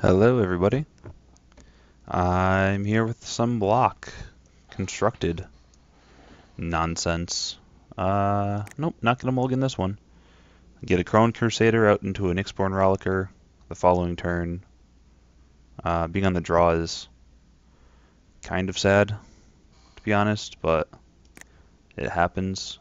Hello, everybody. I'm here with some block constructed nonsense. Nope, not gonna mulligan this one. Get a Crone Crusader out into an Ixborn Rolliker the following turn. Being on the draw is kind of sad, to be honest, but it happens.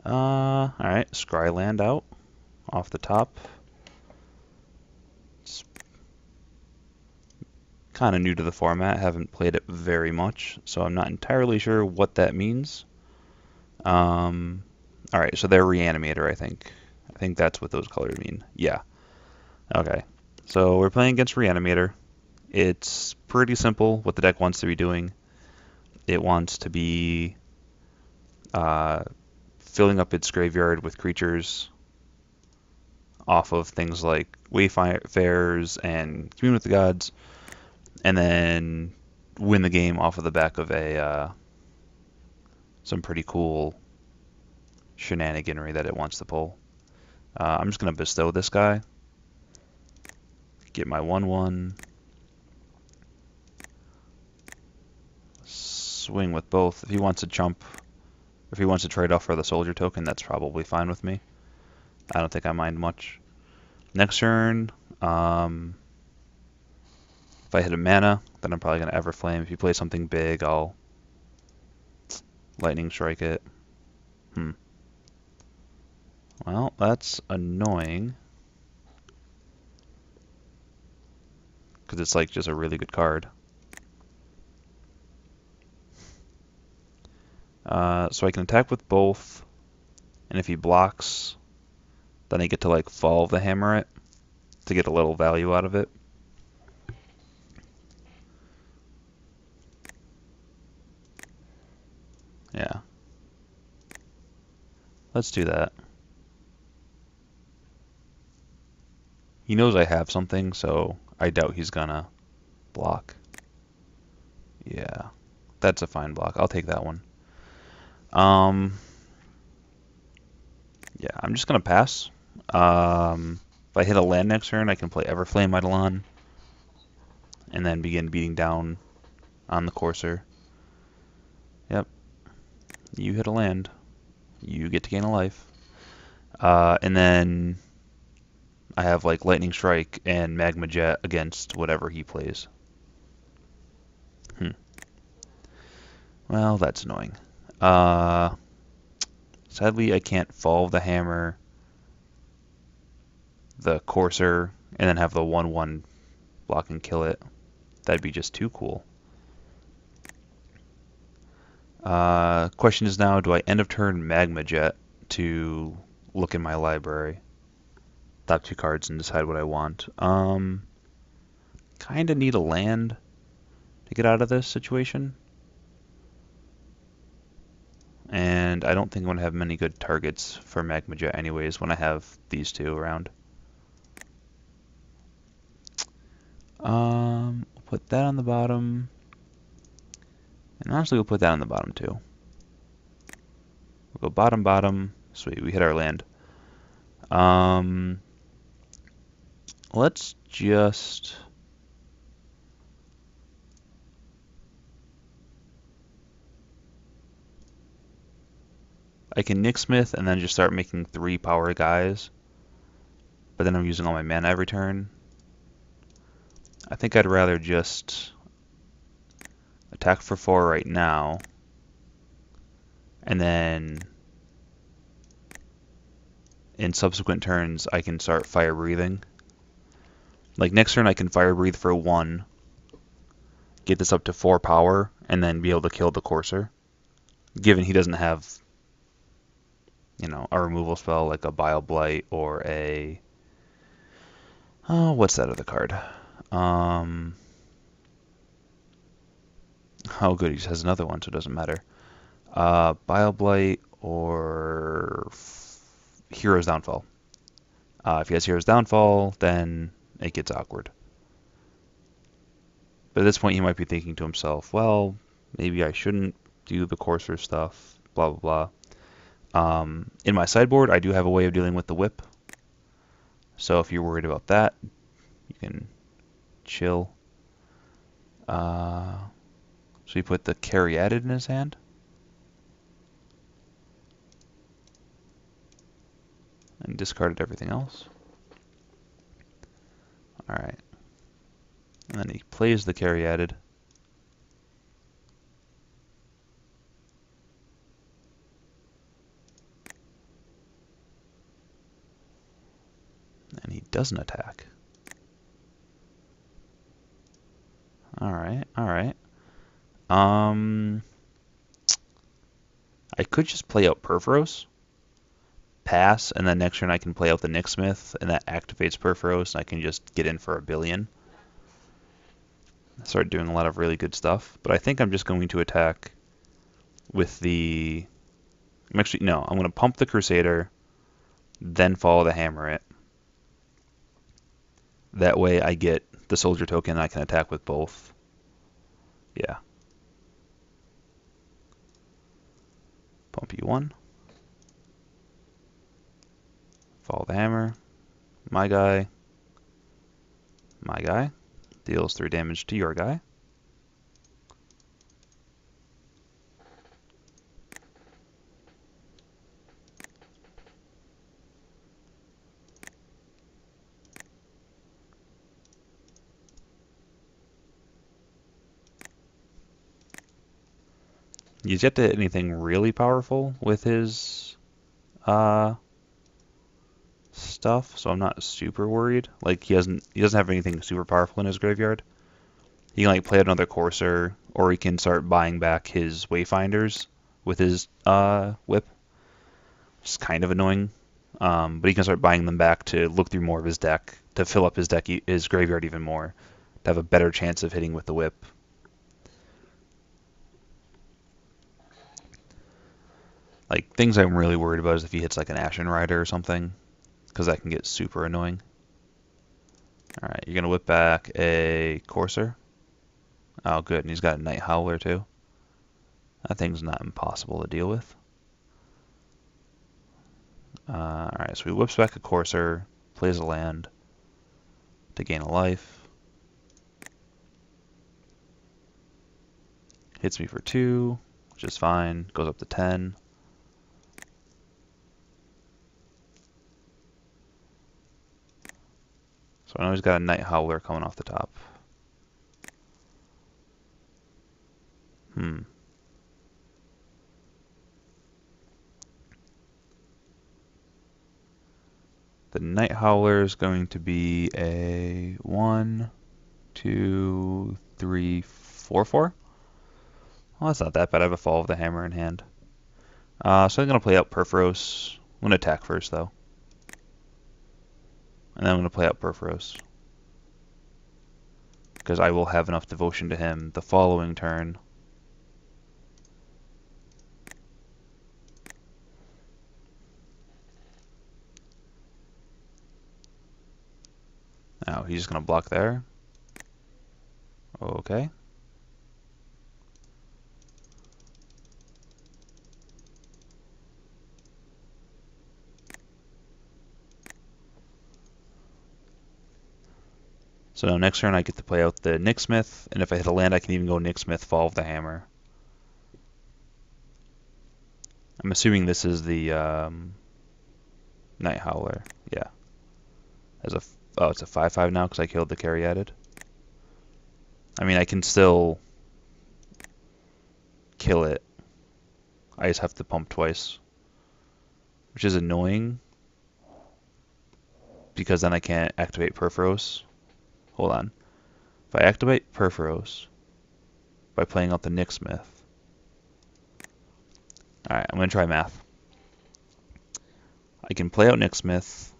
Alright, Scryland out off the top. It's kind of new to the format, haven't played it very much, so I'm not entirely sure what that means. Alright, so they're Reanimator, I think. I think that's what those colors mean. Yeah. Okay. So we're playing against Reanimator. It's pretty simple what the deck wants to be doing. It wants to be uh, filling up its graveyard with creatures off of things like Wayfarers and Commune with the Gods, and then win the game off of the back of a some pretty cool shenaniganry that it wants to pull. I'm just going to bestow this guy, get my 1/1, swing with both. If he wants to chump, if he wants to trade off for the soldier token, that's probably fine with me. I don't think I mind much. Next turn, if I hit a mana, then I'm probably going to Everflame. If he plays something big, I'll Lightning Strike it. Well, that's annoying. Because it's like just a really good card. So I can attack with both, and if he blocks, then I get to like Fall of the Hammer it to get a little value out of it. Yeah. Let's do that. He knows I have something, so I doubt he's gonna block. Yeah, that's a fine block. I'll take that one. Um, yeah, I'm just gonna pass. If I hit a land next turn, I can play Everflame Eidolon and then begin beating down on the Courser. Yep, you hit a land. You get to gain a life. And then I have like Lightning Strike and Magma Jet against whatever he plays. Well, that's annoying. Sadly, I can't Fall of the Hammer, the Courser, and then have the 1/1 block and kill it. That'd be just too cool. Question is now, do I end of turn Magma Jet to look in my library, top two cards, and decide what I want? Kind of need a land to get out of this situation. And I don't think I'm going to have many good targets for Magma Jet anyways when I have these two around. We'll put that on the bottom. And honestly, we'll put that on the bottom too. We'll go bottom, bottom. Sweet, we hit our land. Let's just... I can Nicksmith and then just start making 3 power guys. But then I'm using all my mana every turn. I think I'd rather just attack for 4 right now. And then in subsequent turns, I can start fire breathing. Like next turn, I can fire breathe for 1, get this up to 4 power, and then be able to kill the Courser. Given he doesn't have, you know, a removal spell like a Bile Blight or a... Oh, what's that other card? Oh, good, he just has another one, so it doesn't matter. Bile Blight or Hero's Downfall. If he has Hero's Downfall, then it gets awkward. But at this point, he might be thinking to himself, well, maybe I shouldn't do the Courser stuff, blah, blah, blah. In my sideboard, I do have a way of dealing with the whip. So if you're worried about that, you can chill. So he put the Caryatid in his hand. And discarded everything else. Alright. And then he plays the Caryatid. And he doesn't attack. Alright, alright. I could just play out Purphoros, pass, and then next turn I can play out the Nixmith, and that activates Purphoros, and I can just get in for a billion. Start doing a lot of really good stuff. But I think I'm just going to attack with the... I'm going to pump the Crusader, then follow the Hammer it. That way I get the Soldier token and I can attack with both. Yeah. Pump you1. Follow the Hammer. My guy. My guy. Deals 3 damage to your guy. He's yet to hit anything really powerful with his stuff, so I'm not super worried. Like he doesn't have anything super powerful in his graveyard. He can like play another Courser, or he can start buying back his Wayfinders with his whip. It's kind of annoying. But he can start buying them back to look through more of his deck, to fill up his graveyard even more, to have a better chance of hitting with the whip. Like, things I'm really worried about is if he hits like an Ashen Rider or something, because that can get super annoying. Alright, you're going to whip back a Courser. Oh, good, and he's got a Night Howler too. That thing's not impossible to deal with. Alright, so he whips back a Courser, plays a land to gain a life. Hits me for 2, which is fine. Goes up to 10. So I know he's got a Night Howler coming off the top. The Night Howler is going to be a 1, 2, 3, 4/4. Well, that's not that bad. I have a Fall of the Hammer in hand. So I'm going to play out Purphoros. I'm going to attack first, though. And then I'm going to play out Purphoros. Because I will have enough devotion to him the following turn. Now, he's just going to block there. Okay. So now next turn I get to play out the Nixmith, and if I hit a land I can even go Nixmith, Fall of the Hammer. I'm assuming this is the Night Howler. Yeah. Oh, it's a 5/5 now because I killed the Caryatid. I mean, I can still kill it. I just have to pump twice, which is annoying because then I can't activate Purphoros. Hold on. If I activate Purphoros by playing out the Nixmith. Alright, I'm going to try math. I can play out Nixmith,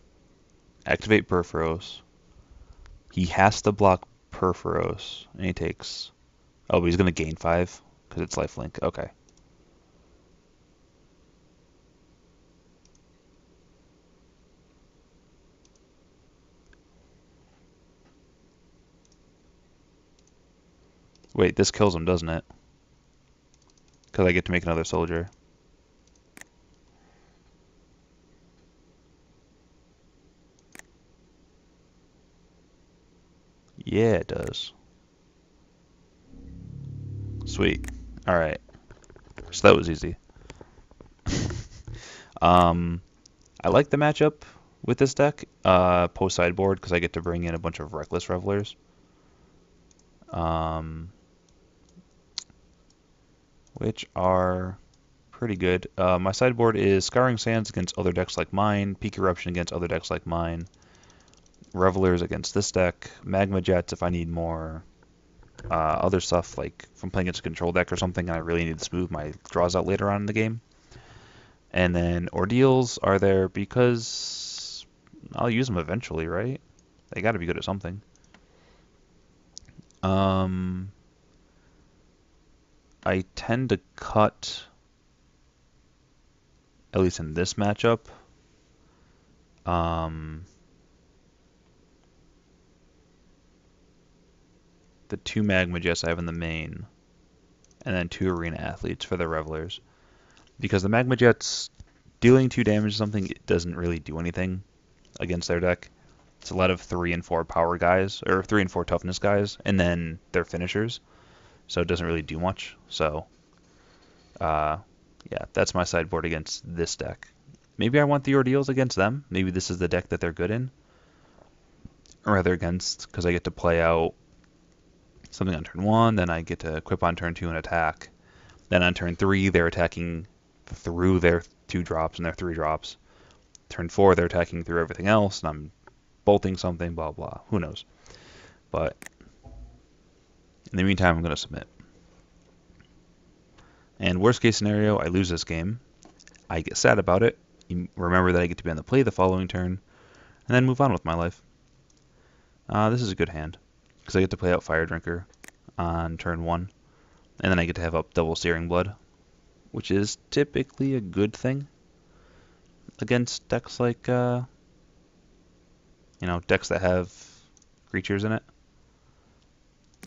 activate Purphoros. He has to block Purphoros, and he takes... Oh, but he's going to gain 5 because it's lifelink. Okay. Wait, this kills him, doesn't it? Because I get to make another soldier. Yeah, it does. Sweet. All right. So that was easy. Um, I like the matchup with this deck, post sideboard, because I get to bring in a bunch of Reckless Revelers. Um, which are pretty good. My sideboard is Scouring Sands against other decks like mine, Peak Eruption against other decks like mine, Revelers against this deck, Magma Jets if I need more other stuff, like if I'm playing against a control deck or something and I really need to smooth my draws out later on in the game. And then Ordeals are there because I'll use them eventually, right? They got to be good at something. Um, I tend to cut, at least in this matchup, um, the 2 Magma Jets I have in the main, and then 2 Arena Athletes for the Revelers. Because the Magma Jets dealing 2 damage to something it doesn't really do anything against their deck. It's a lot of 3 and 4 power guys, or 3 and 4 toughness guys, and then their finishers. So it doesn't really do much. So, uh, yeah, that's my sideboard against this deck. Maybe I want the Ordeals against them. Maybe this is the deck that they're good in. Or rather against, because I get to play out something on turn 1, then I get to equip on turn 2 and attack. Then on turn 3, they're attacking through their 2 drops and their 3 drops. Turn 4, they're attacking through everything else, and I'm bolting something, blah, blah. Who knows? But in the meantime, I'm going to submit. And worst case scenario, I lose this game. I get sad about it. You remember that I get to be on the play the following turn, and then move on with my life. This is a good hand, because I get to play out Fire Drinker on turn 1, and then I get to have up double Searing Blood, which is typically a good thing against decks like, decks that have creatures in it.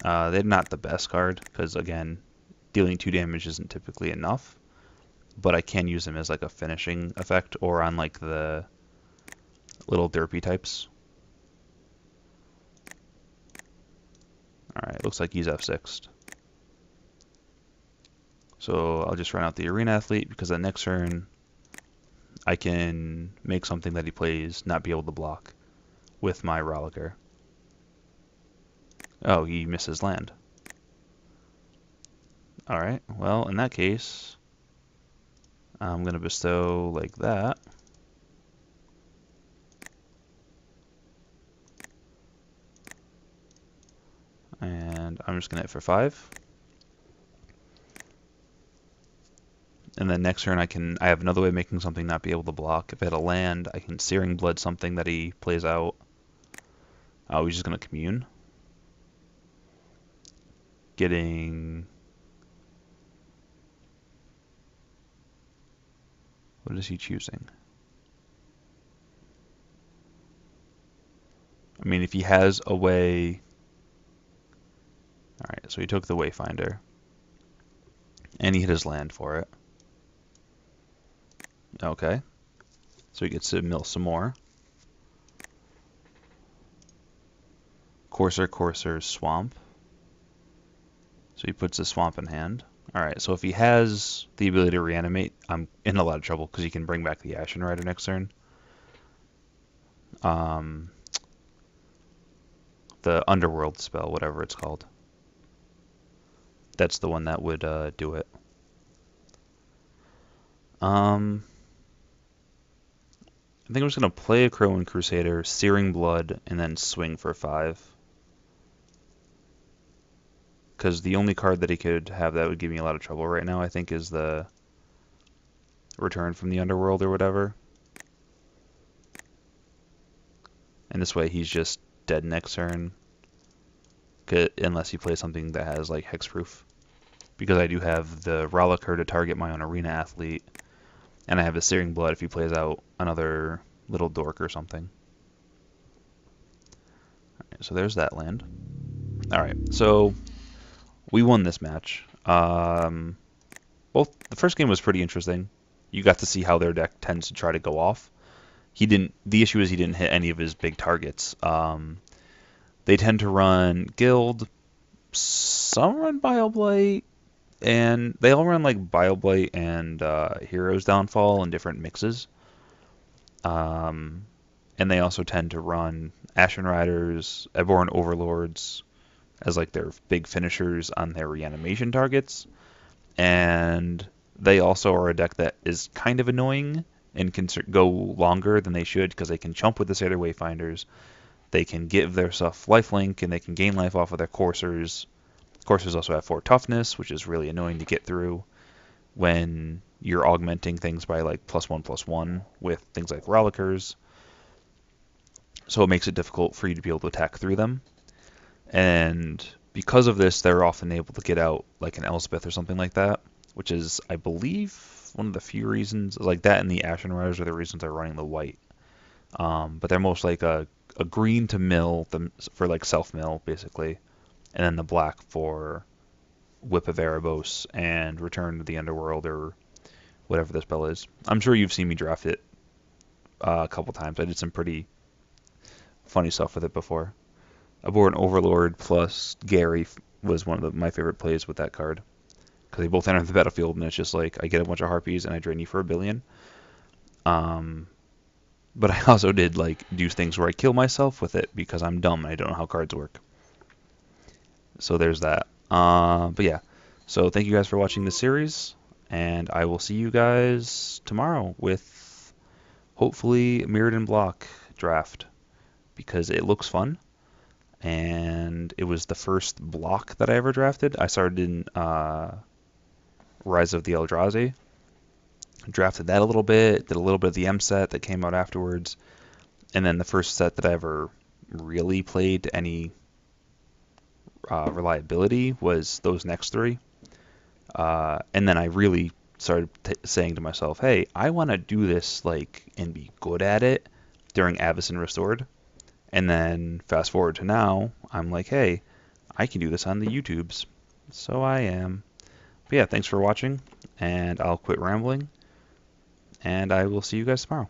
They're not the best card, because again, dealing 2 damage isn't typically enough, but I can use them as like a finishing effect or on like the little derpy types. Alright, looks like he's F6'd. So I'll just run out the Arena Athlete because the next turn I can make something that he plays not be able to block with my Rollicker. Oh, he misses land. Alright, well, in that case, I'm going to bestow like that. And I'm just going to hit for 5. And then next turn I have another way of making something not be able to block. If I had a land, I can Searing Blood something that he plays out. Oh, he's just going to commune. Getting... What is he choosing? I mean, if he has a way... Alright, so he took the Wayfinder. And he hit his land for it. Okay. So he gets to mill some more. Courser, Swamp. So he puts the Swamp in hand. Alright, so if he has the ability to reanimate, I'm in a lot of trouble because he can bring back the Ashen Rider next turn. The Underworld spell, whatever it's called. That's the one that would do it. I think I'm just going to play a Crowin Crusader, Searing Blood, and then swing for 5. Because the only card that he could have that would give me a lot of trouble right now, I think, is the Return from the Underworld or whatever. And this way he's just dead next turn. Unless he plays something that has like Hexproof. Because I do have the Rollicker to target my own Arena Athlete. And I have a Searing Blood if he plays out another little dork or something. Alright, so there's that land. Alright, so we won this match. The first game was pretty interesting. You got to see how their deck tends to try to go off. The issue is he didn't hit any of his big targets. They tend to run Guild, some run Bioblight, and they all run like Bioblight and Hero's Downfall in different mixes. Um, and they also tend to run Ashen Riders, Ebor Overlords as like their big finishers on their reanimation targets. And they also are a deck that is kind of annoying and can go longer than they should because they can chump with the Satyr Wayfinders. They can give their stuff lifelink and they can gain life off of their coursers. Coursers also have 4 toughness, which is really annoying to get through when you're augmenting things by like +1/+1 with things like Rollickers. So it makes it difficult for you to be able to attack through them. And because of this, they're often able to get out like an Elspeth or something like that, which is, I believe, one of the few reasons, like that and the Ashen Riders are the reasons they're running the white. But they're most like a green to mill for like self-mill, basically, and then the black for Whip of Erebos and Return to the Underworld or whatever the spell is. I'm sure you've seen me draft it a couple times. I did some pretty funny stuff with it before. Abhorrent Overlord plus Gary was one of my favorite plays with that card because they both enter the battlefield and it's just like I get a bunch of harpies and I drain you for 1 billion. But I also did like do things where I kill myself with it because I'm dumb and I don't know how cards work. So there's that. But yeah, so thank you guys for watching this series, and I will see you guys tomorrow with hopefully Mirrodin Block draft because it looks fun. And it was the first block that I ever drafted. I started in Rise of the Eldrazi. Drafted that a little bit, did a little bit of the M set that came out afterwards, and then the first set that I ever really played any reliability was those next 3. And then I really started saying to myself, hey, I want to do this like and be good at it during Avacyn Restored. And then fast forward to now, I'm like, hey, I can do this on the YouTubes. So I am. But yeah, thanks for watching, and I'll quit rambling, and I will see you guys tomorrow.